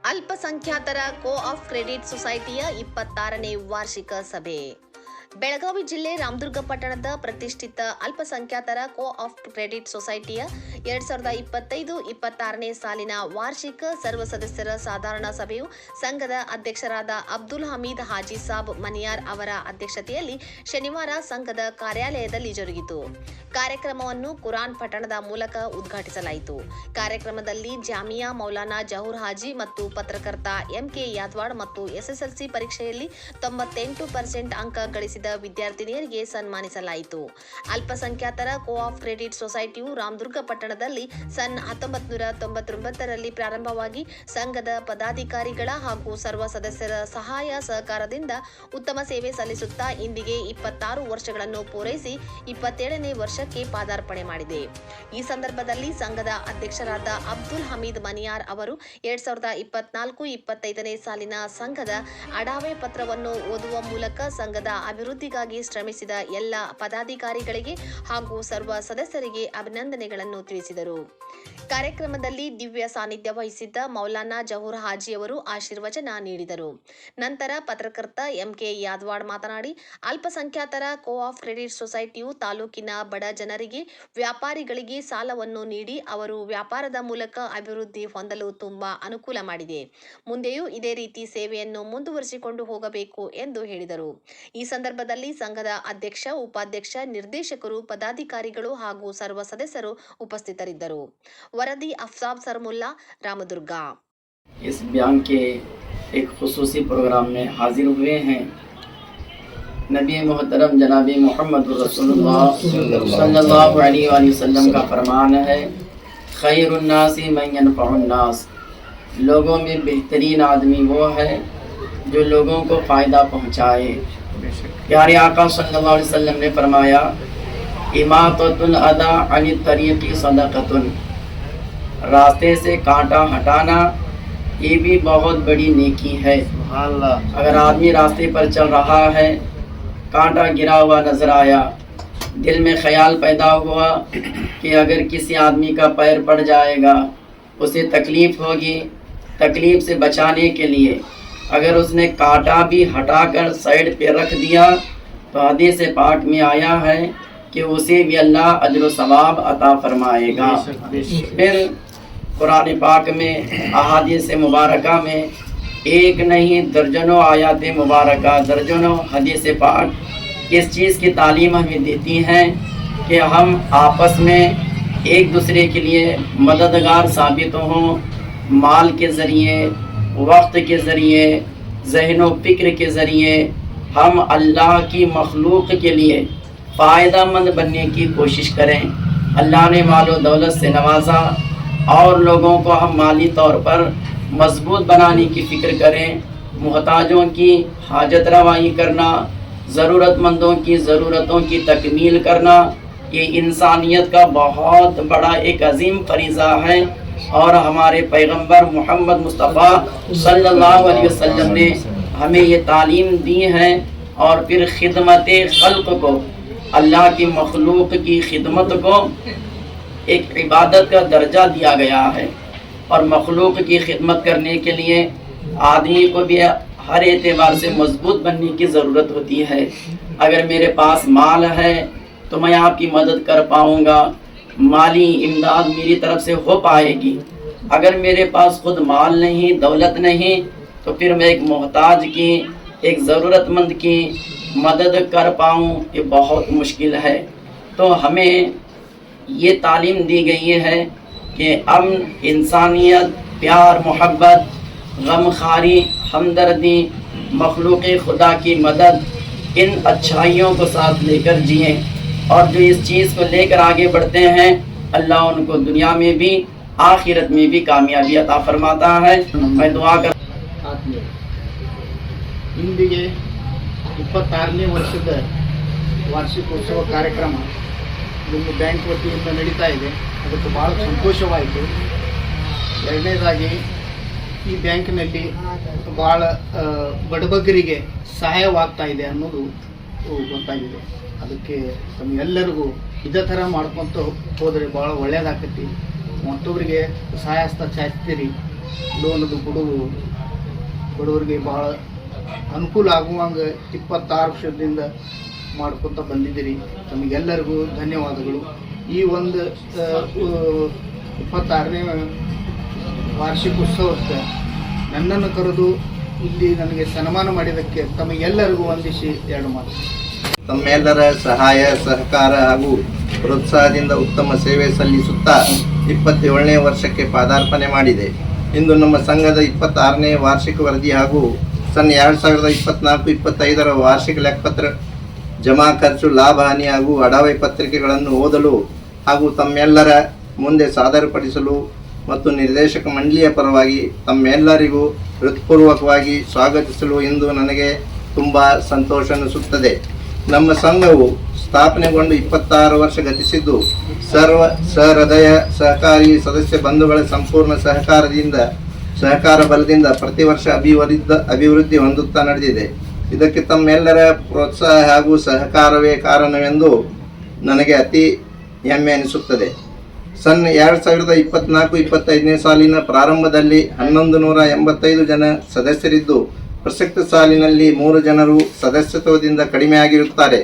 ಅಲ್ಪಸಂಖ್ಯಾತರ ಕೋ-ಆಫ್ ಕ್ರೆಡಿಟ್ ಸೊಸೈಟಿಯ 26ನೇ ವಾರ್ಷಿಕ ಸಭೆ. ಬೆಳಗಾವಿ ಜಿಲ್ಲೆ ರಾಮದುರ್ಗ ಪಟ್ಟಣದ ಪ್ರತಿಷ್ಠಿತ ಅಲ್ಪಸಂಖ್ಯಾತರ ಕೋ-ಆಫ್ ಕ್ರೆಡಿಟ್ ಸೊಸೈಟಿಯ 2025-26ನೇ ಸಾಲಿನ ವಾರ್ಷಿಕ ಸರ್ವ ಸದಸ್ಯರ ಸಾಧಾರಣ ಸಭೆಯು ಸಂಘದ ಅಧ್ಯಕ್ಷರಾದ ಅಬ್ದುಲ್ ಹಮೀದ್ ಹಾಜಿ ಸಾಬ್ ಮನಿಯಾರ್ ಅವರ ಅಧ್ಯಕ್ಷತೆಯಲ್ಲಿ ಶನಿವಾರ ಸಂಘದ ಕಾರ್ಯಾಲಯದಲ್ಲಿ ಜರುಗಿತು. ಕಾರ್ಯಕ್ರಮವನ್ನು ಕುರಾನ್ ಪಠಣದ ಮೂಲಕ ಉದ್ಘಾಟಿಸಲಾಯಿತು. ಕಾರ್ಯಕ್ರಮದಲ್ಲಿ ಜಾಮಿಯಾ ಮೌಲಾನಾ ಜಹೂರ್ ಹಾಜಿ ಮತ್ತು ಪತ್ರಕರ್ತ ಎಂಕೆ ಯಾದವಾಡ್ ಮತ್ತು ಎಸ್ಎಸ್ಎಲ್ಸಿ ಪರೀಕ್ಷೆಯಲ್ಲಿ 98% ಅಂಕ ಗಳಿಸಿದ ವಿದ್ಯಾರ್ಥಿನಿಯರಿಗೆ ಸನ್ಮಾನಿಸಲಾಯಿತು. ಅಲ್ಪಸಂಖ್ಯಾತರ ಕೋ-ಆಫ್ ಕ್ರೆಡಿಟ್ ಸೊಸೈಟಿಯು ರಾಮದುರ್ಗ ಪಟ್ಟಣದಲ್ಲಿ ಸನ್ 1999ರಲ್ಲಿ ಪ್ರಾರಂಭವಾಗಿ ಸಂಘದ ಪದಾಧಿಕಾರಿಗಳ ಹಾಗೂ ಸರ್ವ ಸದಸ್ಯರ ಸಹಾಯ ಸಹಕಾರದಿಂದ ಉತ್ತಮ ಸೇವೆ ಸಲ್ಲಿಸುತ್ತಾ ಇಂದಿಗೆ 26 ವರ್ಷಗಳನ್ನು ಪೂರೈಸಿ 27ನೇ ವರ್ಷಕ್ಕೆ ಪಾದಾರ್ಪಣೆ ಮಾಡಿದೆ. ಈ ಸಂದರ್ಭದಲ್ಲಿ ಸಂಘದ ಅಧ್ಯಕ್ಷರಾದ ಅಬ್ದುಲ್ ಹಮೀದ್ ಮನಿಯಾರ್ ಅವರು 2024-25ನೇ ಸಾಲಿನ ಸಂಘದ ಅಡಾವೆ ಪತ್ರವನ್ನು ಓದುವ ಮೂಲಕ ಸಂಘದ ಅಭಿವೃದ್ಧಿಗಾಗಿ ಶ್ರಮಿಸಿದ ಎಲ್ಲ ಪದಾಧಿಕಾರಿಗಳಿಗೆ ಹಾಗೂ ಸರ್ವ ಸದಸ್ಯರಿಗೆ ಅಭಿನಂದನೆಗಳನ್ನು ತಿಳಿಸಿದರು. ಕಾರ್ಯಕ್ರಮದಲ್ಲಿ ದಿವ್ಯ ಸಾನ್ನಿಧ್ಯ ವಹಿಸಿದ್ದ ಮೌಲಾನಾ ಜಹೂರ್ ಹಾಜಿಯವರು ಆಶೀರ್ವಚನ ನೀಡಿದರು. ನಂತರ ಪತ್ರಕರ್ತ ಎಂಕೆ ಯಾದವಾಡ್ ಮಾತನಾಡಿ, ಅಲ್ಪಸಂಖ್ಯಾತರ ಕೋ-ಆಫ್ ಕ್ರೆಡಿಟ್ ಸೊಸೈಟಿಯು ತಾಲೂಕಿನ ಬಡ ಜನರಿಗೆ, ವ್ಯಾಪಾರಿಗಳಿಗೆ ಸಾಲವನ್ನು ನೀಡಿ ಅವರು ವ್ಯಾಪಾರದ ಮೂಲಕ ಅಭಿವೃದ್ಧಿ ಹೊಂದಲು ತುಂಬಾ ಅನುಕೂಲ ಮಾಡಿದೆ. ಮುಂದೆಯೂ ಇದೇ ರೀತಿ ಸೇವೆಯನ್ನು ಮುಂದುವರಿಸಿಕೊಂಡು ಹೋಗಬೇಕು ಎಂದು ಹೇಳಿದರು. ಈ ಸಂದರ್ಭದಲ್ಲಿ ಸಂಘದ ಅಧ್ಯಕ್ಷ, ಉಪಾಧ್ಯಕ್ಷ, ನಿರ್ದೇಶಕರು, ಪದಾಧಿಕಾರಿಗಳು ಹಾಗೂ ಸರ್ವ ಸದಸ್ಯರು ಉಪಸ್ಥಿತರಿದ್ದರು. वरदी अफसाब सरमुल्ला रामदुर्ग। इस बयान के एक खुसूसी प्रोग्राम में हाजिर हुए हैं नबी मोहतरम जनाबी मोहम्मद रसूलुल्लाह सल्लल्लाहु अलैहि वसल्लम का फरमान है, खैरुन्नासी मन यनफउन्नास, लोगों में बेहतरीन आदमी वो है जो लोगों को फ़ायदा पहुँचाए। प्यारे आका सल्लल्लाहु अलैहि वसल्लम ने फरमाया, इमाततुल अदा अनित तरीक़ी सदक़तुन, रास्ते से कांटा हटाना ये भी बहुत बड़ी नेकी है। अगर आदमी रास्ते पर चल रहा है, कांटा गिरा हुआ नजर आया, दिल में ख्याल पैदा हुआ कि अगर किसी आदमी का पैर पड़ जाएगा उसे तकलीफ़ होगी, तकलीफ़ से बचाने के लिए अगर उसने कांटा भी हटाकर साइड पे रख दिया तो हदीस पाक में आया है कि उसे भी अल्लाह अजर सवाब अता फरमाएगा। फिर कुरान पाक में अहादीस मुबारका में एक नहीं दर्जनों आयात मुबारका, दर्जनों हदीस पाक इस चीज़ की तालीम हमें देती हैं कि हम आपस में एक दूसरे के लिए मददगार साबित हों, माल के ज़रिए, वक्त के ज़रिए, ज़हन व फ़िक्र के ज़रिए हम अल्लाह की मखलूक के लिए फ़ायदामंद बनने की कोशिश करें। अल्लाह ने मालो दौलत से नवाजा और लोगों को हम माली तौर पर मजबूत बनाने की फ़िक्र करें। मुहताजों की हाजत रवाई करना, ज़रूरतमंदों की ज़रूरतों की तकमील करना, ये इंसानियत का बहुत बड़ा एक अजीम फरीज़ा है। और हमारे पैगंबर मोहम्मद मुस्तफ़ा सल्लल्लाहु अलैहि वसल्लम ने हमें ये तालीम दी है। और फिर खिदमत खल्क़ को, अल्लाह की मखलूक की खिदमत को एक इबादत का दर्जा दिया गया है। और मखलूक की खिदमत करने के लिए आदमी को भी हर एतबार से मजबूत बनने की ज़रूरत होती है। अगर मेरे पास माल है तो मैं आपकी मदद कर पाऊँगा, माली इमदाद मेरी तरफ से हो पाएगी। अगर मेरे पास खुद माल नहीं, दौलत नहीं, तो फिर मैं एक मोहताज की, एक ज़रूरतमंद की मदद कर पाऊँ ये बहुत मुश्किल है। तो हमें ये तालीम दी गई है कि अमन, इंसानियत, प्यार, मोहब्बत, गमखारी, हमदर्दी, मखलूक़ खुदा की मदद, इन अच्छाइयों को साथ लेकर जिएँ। और जो इस चीज़ को लेकर आगे बढ़ते हैं, अल्लाह उनको दुनिया में भी आखिरत में भी कामयाबी अता फरमाता है। मैं दुआ कर ಇಂದಿಗೆ 26ನೇ ವರ್ಷದ ವಾರ್ಷಿಕೋತ್ಸವ ಕಾರ್ಯಕ್ರಮ ನಮ್ಮ ಬ್ಯಾಂಕ್ ವತಿಯಿಂದ ನಡೀತಾ ಇದೆ. ಅದಕ್ಕೆ ಭಾಳ ಸಂತೋಷವಾಯಿತು. ಎರಡನೇದಾಗಿ ಈ ಬ್ಯಾಂಕಿನಲ್ಲಿ ಭಾಳ ಬಡಬಗ್ಗರಿಗೆ ಸಹಾಯವಾಗ್ತಾ ಇದೆ ಅನ್ನೋದು ಗೊತ್ತಾಗಿದೆ. ಅದಕ್ಕೆ ತಮ್ಮೆಲ್ಲರಿಗೂ ಇದೇ ಥರ ಮಾಡ್ಕೊತ ಹೋದರೆ ಭಾಳ ಒಳ್ಳೆಯದಾಗತ್ತೆ. ಮತ್ತೊಬ್ಬರಿಗೆ ಸಹಾಯ ಹಸ್ತ ಚಾಚ್ತೀರಿ, ಲೋನದು ಕೊಡೋದು ಬಡವರಿಗೆ ಭಾಳ ಅನುಕೂಲ ಆಗುವಂಗೆ 26 ವರ್ಷದಿಂದ ಮಾಡ್ಕೊತ ಬಂದಿದ್ದೀರಿ. ತಮಗೆಲ್ಲರಿಗೂ ಧನ್ಯವಾದಗಳು. ಈ ಒಂದು 26ನೇ ವಾರ್ಷಿಕೋತ್ಸವಕ್ಕೆ ನನ್ನನ್ನು ಕರೆದು ಇಲ್ಲಿ ನನಗೆ ಸನ್ಮಾನ ಮಾಡಿದ್ದಕ್ಕೆ ತಮಗೆಲ್ಲರಿಗೂ ವಂದಿಸಿ 2 ಮಾತು. ತಮ್ಮೆಲ್ಲರ ಸಹಾಯ ಸಹಕಾರ ಹಾಗೂ ಪ್ರೋತ್ಸಾಹದಿಂದ ಉತ್ತಮ ಸೇವೆ ಸಲ್ಲಿಸುತ್ತಾ 27ನೇ ವರ್ಷಕ್ಕೆ ಪಾದಾರ್ಪಣೆ ಮಾಡಿದೆ. ಇಂದು ನಮ್ಮ ಸಂಘದ 26ನೇ ವಾರ್ಷಿಕ ವರದಿ ಹಾಗೂ ಸನ್ 2024-25ರ ವಾರ್ಷಿಕ ಲೆಕ್ಕಪತ್ರ, ಜಮಾ ಖರ್ಚು, ಲಾಭ ಹಾನಿ ಹಾಗೂ ಅಡಾವೆ ಪತ್ರಿಕೆಗಳನ್ನು ಓದಲು ಹಾಗೂ ತಮ್ಮೆಲ್ಲರ ಮುಂದೆ ಸಾದರಪಡಿಸಲು ಮತ್ತು ನಿರ್ದೇಶಕ ಮಂಡಳಿಯ ಪರವಾಗಿ ತಮ್ಮೆಲ್ಲರಿಗೂ ಹೃತ್ಪೂರ್ವಕವಾಗಿ ಸ್ವಾಗತಿಸಲು ಇಂದು ನನಗೆ ತುಂಬ ಸಂತೋಷ ಅನಿಸುತ್ತದೆ. ನಮ್ಮ ಸಂಘವು ಸ್ಥಾಪನೆಗೊಂಡು 26 ವರ್ಷ ಗತಿಸಿದ್ದು ಸರ್ವ ಸಹೃದಯ ಸಹಕಾರಿ ಸದಸ್ಯ ಬಂಧುಗಳ ಸಂಪೂರ್ಣ ಸಹಕಾರ ಬಲದಿಂದ ಪ್ರತಿ ವರ್ಷ ಅಭಿವೃದ್ಧಿ ಹೊಂದುತ್ತಾ ನಡೆದಿದೆ. ಇದಕ್ಕೆ ತಮ್ಮೆಲ್ಲರ ಪ್ರೋತ್ಸಾಹ ಹಾಗೂ ಸಹಕಾರವೇ ಕಾರಣವೆಂದು ನನಗೆ ಅತಿ ಹೆಮ್ಮೆ ಅನಿಸುತ್ತದೆ. ಸನ್ 2024-25ನೇ ಸಾಲಿನ ಪ್ರಾರಂಭದಲ್ಲಿ 1185 ಜನ ಸದಸ್ಯರಿದ್ದು, ಪ್ರಸಕ್ತ ಸಾಲಿನಲ್ಲಿ 3 ಜನರು ಸದಸ್ಯತ್ವದಿಂದ ಕಡಿಮೆಯಾಗಿರುತ್ತಾರೆ.